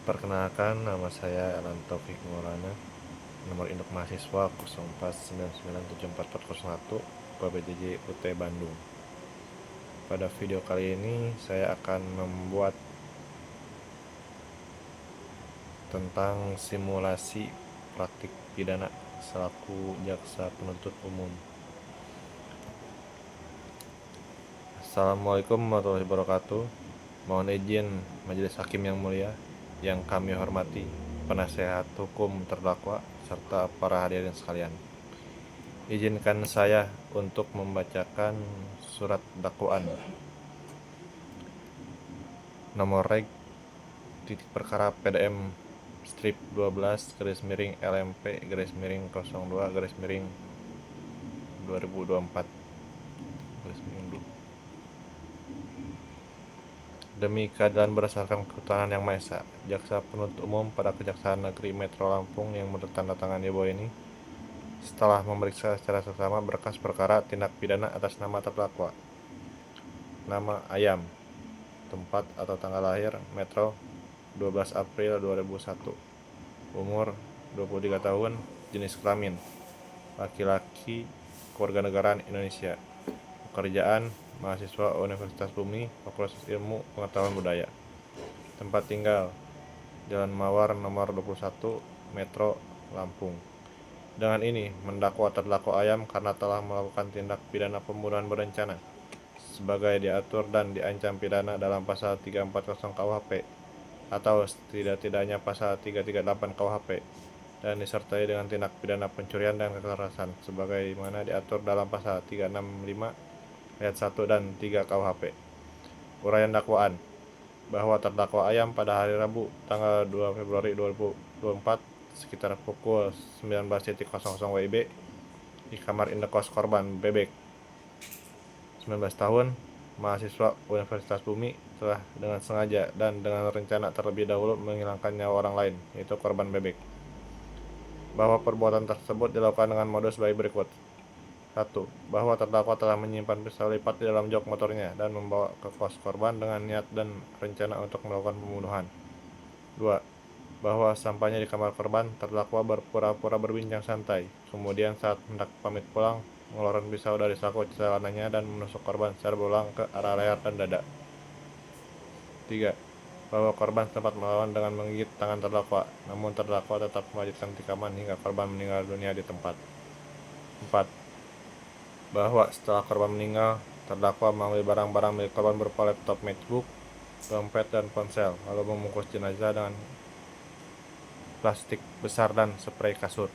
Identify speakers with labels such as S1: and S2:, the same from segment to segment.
S1: Perkenalkan, nama saya Alan Taufik Maulana. Nomor induk mahasiswa 04997441 PBJJ UT Bandung. Pada video kali ini saya akan membuat tentang simulasi praktik pidana selaku jaksa penuntut umum. Assalamualaikum warahmatullahi wabarakatuh. Mohon izin Majelis Hakim yang mulia, yang kami hormati, penasehat hukum terdakwa, serta para hadirin sekalian. Izinkan saya untuk membacakan surat dakwaan nomor reg titik perkara PDM strip 12 garis miring LMP garis miring 02 garis miring 2024 garis miring 2. Demi keadilan berdasarkan ketuhanan yang Maha Esa, Jaksa Penuntut Umum pada Kejaksaan Negeri Metro Lampung yang bertandatangan di bawah ini, setelah memeriksa secara seksama berkas perkara tindak pidana atas nama terdakwa, nama Ayam, tempat atau tanggal lahir Metro 12 April 2001, umur 23 tahun, jenis kelamin laki-laki, kewarganegaraan Indonesia, pekerjaan mahasiswa Universitas Bumi, Fakultas Ilmu Pengetahuan Budaya, tempat tinggal Jalan Mawar nomor 21 Metro Lampung. Dengan ini mendakwa terdakwa Ayam karena telah melakukan tindak pidana pembunuhan berencana sebagai diatur dan diancam pidana dalam pasal 340 KUHP atau setidak-tidaknya pasal 338 KUHP dan disertai dengan tindak pidana pencurian dan kekerasan sebagaimana diatur dalam pasal 365 ayat 1 dan 3 KUHP. Uraian dakwaan bahwa terdakwa Ayam pada hari Rabu tanggal 2 Februari 2024 sekitar pukul 19.00 WIB di kamar indekos korban Bebek 19 tahun, mahasiswa Universitas Bumi, telah dengan sengaja dan dengan rencana terlebih dahulu menghilangkan nyawa orang lain, yaitu korban Bebek. Bahwa perbuatan tersebut dilakukan dengan modus baik berikut. 1. Bahwa terdakwa telah menyimpan pisau lipat di dalam jok motornya dan membawa ke kos korban dengan niat dan rencana untuk melakukan pembunuhan. 2. Bahwa sampainya di kamar korban, terdakwa berpura-pura berbincang santai. Kemudian saat hendak pamit pulang, mengeluarkan pisau dari saku celananya dan menusuk korban secara berulang ke arah leher dan dada. 3. Bahwa korban sempat melawan dengan menggigit tangan terdakwa, namun terdakwa tetap melanjutkan tikaman hingga korban meninggal dunia di tempat. 4. Bahwa setelah korban meninggal, terdakwa mengambil barang-barang milik korban berupa laptop MacBook, dompet, dan ponsel, lalu membungkus jenazah dengan plastik besar dan spray kasur,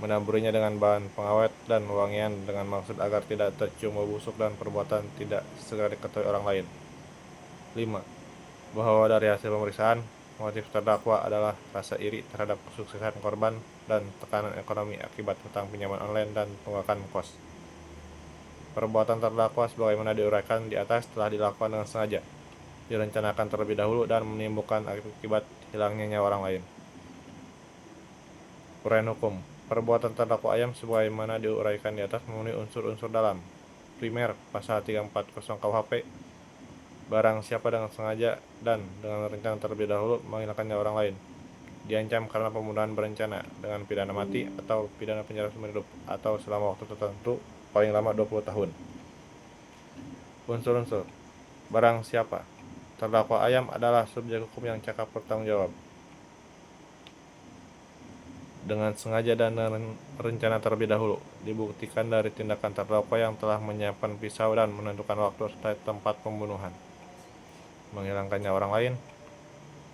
S1: menaburinya dengan bahan pengawet dan wangian dengan maksud agar tidak tercium bau busuk dan perbuatan tidak segera diketahui orang lain. 5. Bahwa dari hasil pemeriksaan, motif terdakwa adalah rasa iri terhadap kesuksesan korban dan tekanan ekonomi akibat hutang pinjaman online dan tunggakan kos. Perbuatan terdakwa sebagaimana diuraikan di atas telah dilakukan dengan sengaja, direncanakan terlebih dahulu dan menimbulkan akibat hilangnya nyawa orang lain. Uraian hukum. Perbuatan terdakwa Ayam sebagaimana diuraikan di atas memenuhi unsur-unsur dalam. Primer, pasal 340 KUHP, barang siapa dengan sengaja dan dengan rencana terlebih dahulu menghilangkan nyawa orang lain, diancam karena pembunuhan berencana dengan pidana mati atau pidana penjara seumur hidup atau selama waktu tertentu paling lama 20 tahun. Unsur-unsur. Barang siapa. Terdakwa Ayam adalah subjek hukum yang cakap bertanggung jawab. Dengan sengaja dan dengan rencana terlebih dahulu, dibuktikan dari tindakan terdakwa yang telah menyiapkan pisau dan menentukan waktu serta tempat pembunuhan. Menghilangkan nyawa orang lain.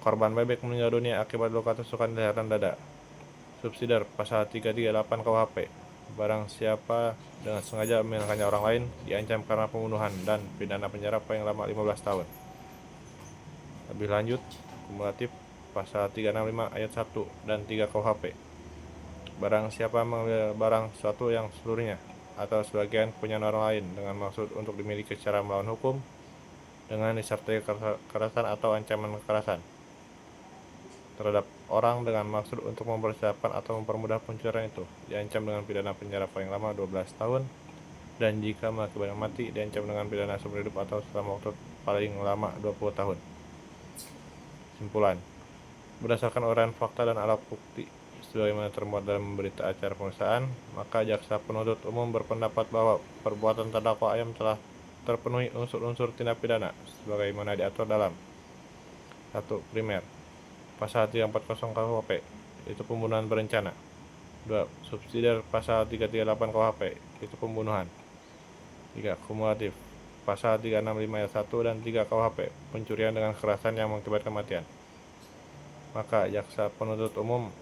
S1: Korban Bebek meninggal dunia akibat luka tusukan di leher dan dada. Subsidiar pasal 338 KUHP. Barang siapa dengan sengaja menghilangkan nyawa orang lain diancam karena pembunuhan dan pidana penjara paling lama 15 tahun. Lebih lanjut, kumulatif pasal 365 ayat 1 dan 3 KUHP. Barang siapa mengambil barang suatu yang seluruhnya atau sebagian kepunyaan orang lain dengan maksud untuk dimiliki secara melawan hukum dengan disertai kekerasan atau ancaman kekerasan terhadap orang dengan maksud untuk mempersiapkan atau mempermudah pencurian itu, diancam dengan pidana penjara paling lama 12 tahun dan jika mengakibatkan mati diancam dengan pidana seumur hidup atau selama waktu paling lama 20 tahun. Simpulan. Berdasarkan uraian fakta dan alat bukti sebagaimana termuat dalam berita acara pemeriksaan, maka jaksa penuntut umum berpendapat bahwa perbuatan terdakwa Ayam telah terpenuhi unsur-unsur tindak pidana sebagaimana diatur dalam 1. Primer, pasal 340 KUHP, itu pembunuhan berencana. 2. Subsidiar pasal 338 KUHP, itu pembunuhan. 3. Kumulatif, pasal 365 ayat 1 dan 3 KUHP, pencurian dengan kekerasan yang mengakibatkan kematian. Maka jaksa penuntut umum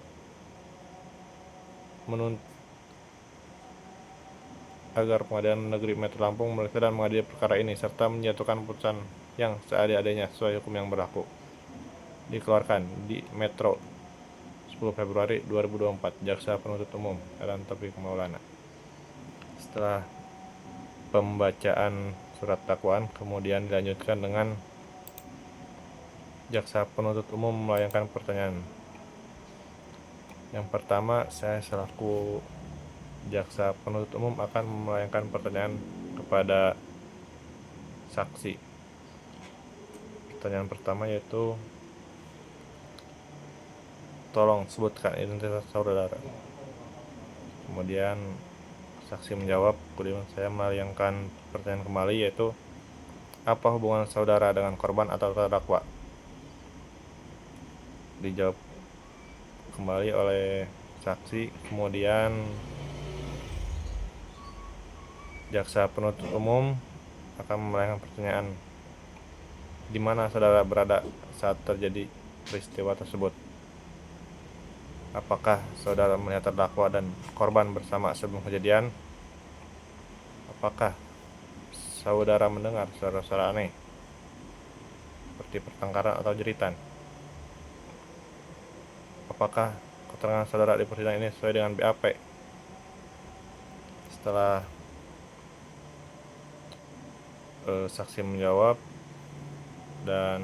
S1: menuntut agar Pengadilan Negeri Metro Lampung memeriksa dan mengadili perkara ini serta menjatuhkan putusan yang seadil-adilnya sesuai hukum yang berlaku. Dikeluarkan di Metro 10 Februari 2024, Jaksa Penuntut Umum Heran Taufik Maulana. Setelah pembacaan surat dakwaan, kemudian dilanjutkan dengan jaksa penuntut umum melayangkan pertanyaan. Yang pertama, saya selaku jaksa penuntut umum akan melayangkan pertanyaan kepada saksi. Pertanyaan pertama yaitu, tolong sebutkan identitas saudara. Kemudian saksi menjawab, kemudian saya melayangkan pertanyaan kembali yaitu, apa hubungan saudara dengan korban atau terdakwa? Dijawab kembali oleh saksi. Kemudian jaksa penuntut umum akan melayangkan pertanyaan, di mana saudara berada saat terjadi peristiwa tersebut? Apakah saudara melihat terdakwa dan korban bersama sebelum kejadian? Apakah saudara mendengar suara-suara aneh seperti pertengkaran atau jeritan? Apakah keterangan saudara di persidangan ini sesuai dengan BAP? Setelah saksi menjawab dan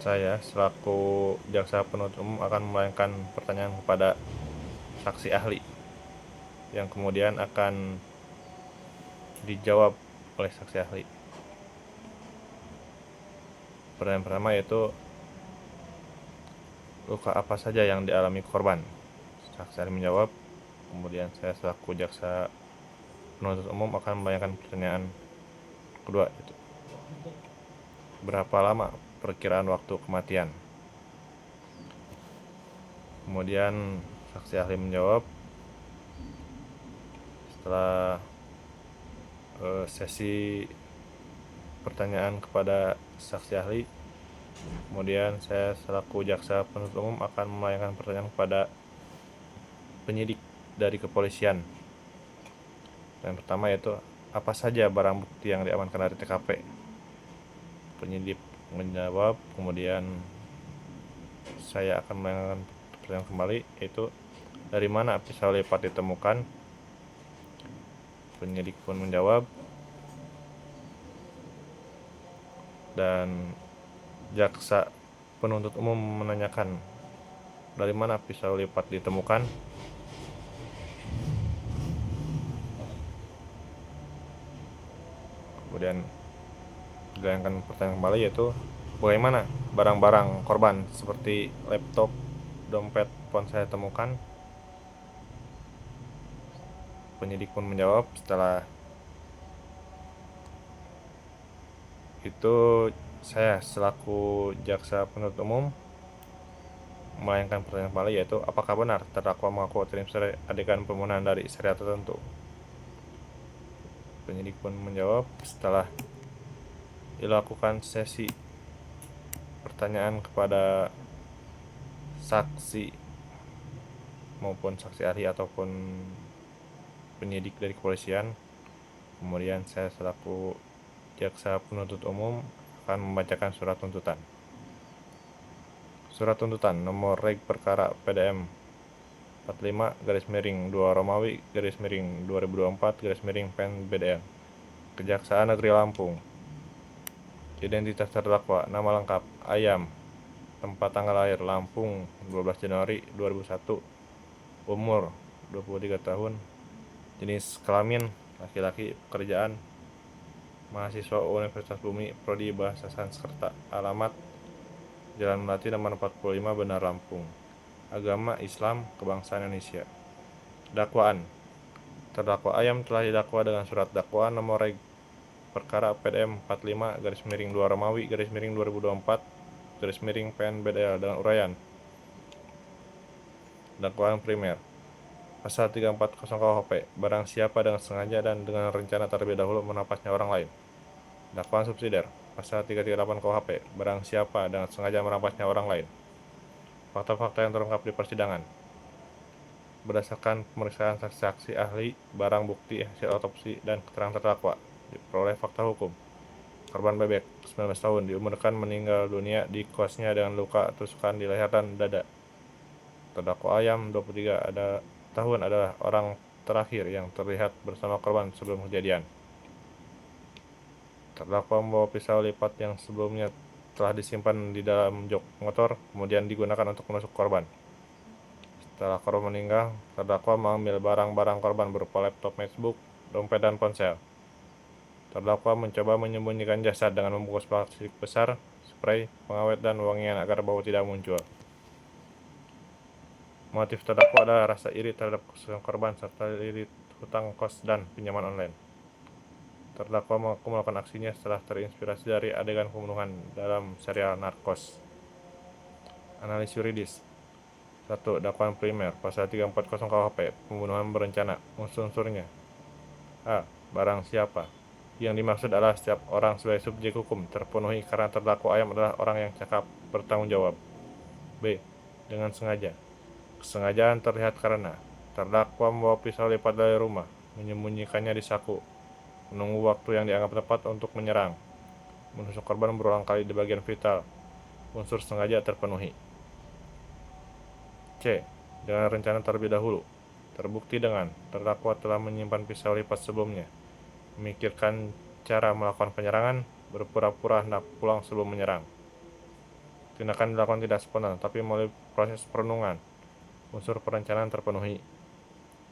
S1: saya selaku jaksa penuntut umum akan melayangkan pertanyaan kepada saksi ahli yang kemudian akan dijawab oleh saksi ahli. Pertanyaan pertama yaitu, luka apa saja yang dialami korban? Saksi ahli menjawab. Kemudian saya selaku jaksa penuntut umum akan melayangkan pertanyaan kedua, yaitu, berapa lama perkiraan waktu kematian? Kemudian saksi ahli menjawab. Setelah sesi pertanyaan kepada saksi ahli, kemudian saya selaku jaksa penuntut umum akan melayangkan pertanyaan kepada penyidik dari kepolisian. Yang pertama yaitu, apa saja barang bukti yang diamankan dari TKP? Penyidik menjawab. Kemudian saya akan melayangkan pertanyaan kembali yaitu, dari mana pisau lipat ditemukan? Penyidik pun menjawab. Dan jaksa penuntut umum menanyakan, dari mana pisau lipat ditemukan? Kemudian dilayangkan pertanyaan kembali yaitu, bagaimana barang-barang korban seperti laptop, dompet, ponsel temukan? Penyidik pun menjawab. Setelah itu saya selaku jaksa penuntut umum melayangkan pertanyaan kembali yaitu, apakah benar terdakwa mengaku terinspirasi adegan pembunuhan dari serial tertentu? Penyidik pun menjawab. Setelah dilakukan sesi pertanyaan kepada saksi maupun saksi ahli ataupun penyidik dari kepolisian, kemudian saya selaku jaksa penuntut umum akan membacakan surat tuntutan. Surat tuntutan nomor reg perkara PDM 45/2 Romawi /2024 PN Kejaksaan Negeri Lampung. Identitas terdakwa, nama lengkap Ayam, tempat tanggal lahir Lampung 12 Januari 2001, umur 23 tahun, jenis kelamin laki-laki, pekerjaan mahasiswa Universitas Bumi, Prodi Bahasa Sanskerta, alamat Jalan Melati nomor 45, Benar Lampung. Agama Islam, kebangsaan Indonesia. Dakwaan. Terdakwa Ayam telah didakwa dengan surat dakwaan nomor reg perkara PDM 45/2 Romawi/2024 PN dengan uraian. Dakwaan primer. Pasal 340 KUHP, barang siapa dengan sengaja dan dengan rencana terlebih dahulu merampas nyawa orang lain. Dakwaan subsidiar. Pasal 338 KUHP, barang siapa dengan sengaja merampas nyawa orang lain. Fakta-fakta yang terungkap di persidangan. Berdasarkan pemeriksaan saksi-saksi ahli, barang bukti, hasil otopsi, dan keterangan terdakwa, diperoleh fakta hukum. Korban bebek, 19 tahun, diumumkan meninggal dunia di kosnya dengan luka tusukan di leher dan dada. Terdakwa Ayam, 23 tahun, adalah orang terakhir yang terlihat bersama korban sebelum kejadian. Terdakwa membawa pisau lipat yang sebelumnya telah disimpan di dalam jok motor, kemudian digunakan untuk menusuk korban. Setelah korban meninggal, terdakwa mengambil barang-barang korban berupa laptop, MacBook, dompet, dan ponsel. Terdakwa mencoba menyembunyikan jasad dengan membungkus plastik besar, spray, pengawet, dan wangian agar bau tidak muncul. Motif terdakwa adalah rasa iri terhadap kesusahan korban serta iri hutang kos dan pinjaman online. Terdakwa mengaku melakukan aksinya setelah terinspirasi dari adegan pembunuhan dalam serial Narcos. Analis yuridis. 1. Dakwaan primer, pasal 340 KUHP, pembunuhan berencana. Unsur-unsurnya. A. Barang siapa. Yang dimaksud adalah setiap orang sebagai subjek hukum terpenuhi karena terdakwa Ayam adalah orang yang cakap, bertanggung jawab. B. Dengan sengaja. Kesengajaan terlihat karena terdakwa membawa pisau lipat dari rumah, menyembunyikannya di saku, menunggu waktu yang dianggap tepat untuk menyerang, menusuk korban berulang kali di bagian vital. Unsur sengaja terpenuhi. C. Dengan rencana terlebih dahulu. Terbukti dengan terdakwa telah menyimpan pisau lipat sebelumnya, memikirkan cara melakukan penyerangan, berpura-pura hendak pulang sebelum menyerang. Tindakan dilakukan tidak spontan, tapi melalui proses perenungan. Unsur perencanaan terpenuhi.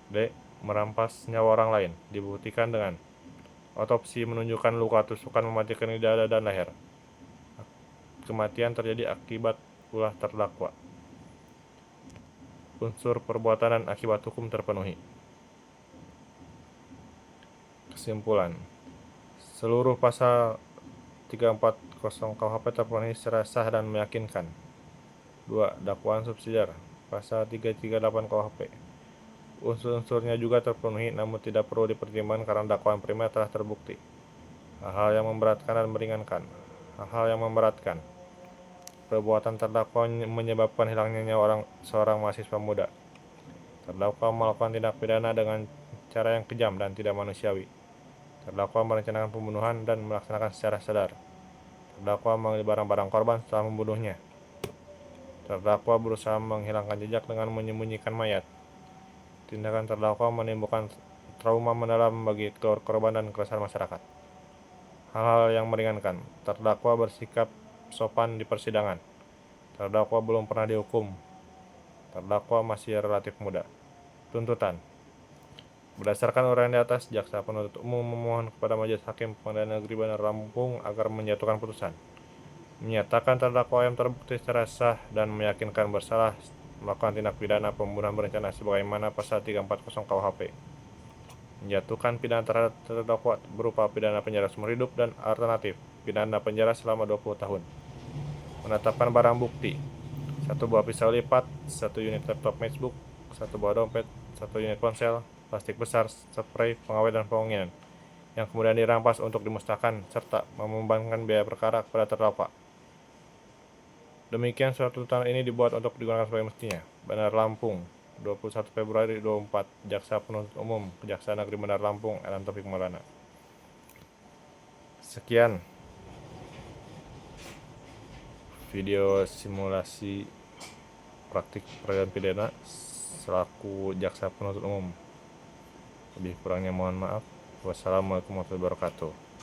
S1: D. Merampas nyawa orang lain, dibuktikan dengan otopsi menunjukkan luka tusukan mematikan di dada dan leher. Kematian terjadi akibat ulah terdakwa. Unsur perbuatan dan akibat hukum terpenuhi. Kesimpulan. Seluruh pasal 340 KUHP terpenuhi secara sah dan meyakinkan. 2. Dakwaan subsidiar. Pasal 338 KUHP. Unsur-unsurnya juga terpenuhi namun tidak perlu dipertimbangkan karena dakwaan primer telah terbukti. Hal-hal yang memberatkan dan meringankan. Hal-hal yang memberatkan. Perbuatan terdakwa menyebabkan hilangnya nyawa seorang mahasiswa muda. Terdakwa melakukan tindak pidana dengan cara yang kejam dan tidak manusiawi. Terdakwa merencanakan pembunuhan dan melaksanakan secara sadar. Terdakwa mengambil barang-barang korban setelah membunuhnya. Terdakwa berusaha menghilangkan jejak dengan menyembunyikan mayat. Tindakan terdakwa menimbulkan trauma mendalam bagi keluarga korban dan keresahan masyarakat. Hal-hal yang meringankan. Terdakwa bersikap sopan di persidangan. Terdakwa belum pernah dihukum. Terdakwa masih relatif muda. Tuntutan. Berdasarkan uraian di atas, jaksa penuntut umum memohon kepada Majelis Hakim Pengadilan Negeri Benar Lampung agar menjatuhkan putusan, menyatakan terdakwa yang terbukti secara sah dan meyakinkan bersalah melakukan tindak pidana pembunuhan berencana sebagaimana pasal 340 KUHP, menjatuhkan pidana terhadap terdakwa berupa pidana penjara seumur hidup dan alternatif pidana penjara selama 20 tahun. Menetapkan barang bukti: 1 buah pisau lipat, 1 unit laptop MacBook, 1 buah dompet, 1 unit ponsel, plastik besar, spray, pengawet, dan pewangian, yang kemudian dirampas untuk dimusnahkan serta membebankan biaya perkara kepada terdakwa. Demikian surat tuntutan ini dibuat untuk digunakan sebagai mestinya. Benar Lampung, 21 Februari 2024. Jaksa Penuntut Umum Kejaksaan Negeri Benar Lampung, Elan Taufik Maulana. Sekian video simulasi praktik peradilan pidana selaku jaksa penuntut umum. Lebih kurangnya mohon maaf. Wassalamualaikum warahmatullahi wabarakatuh.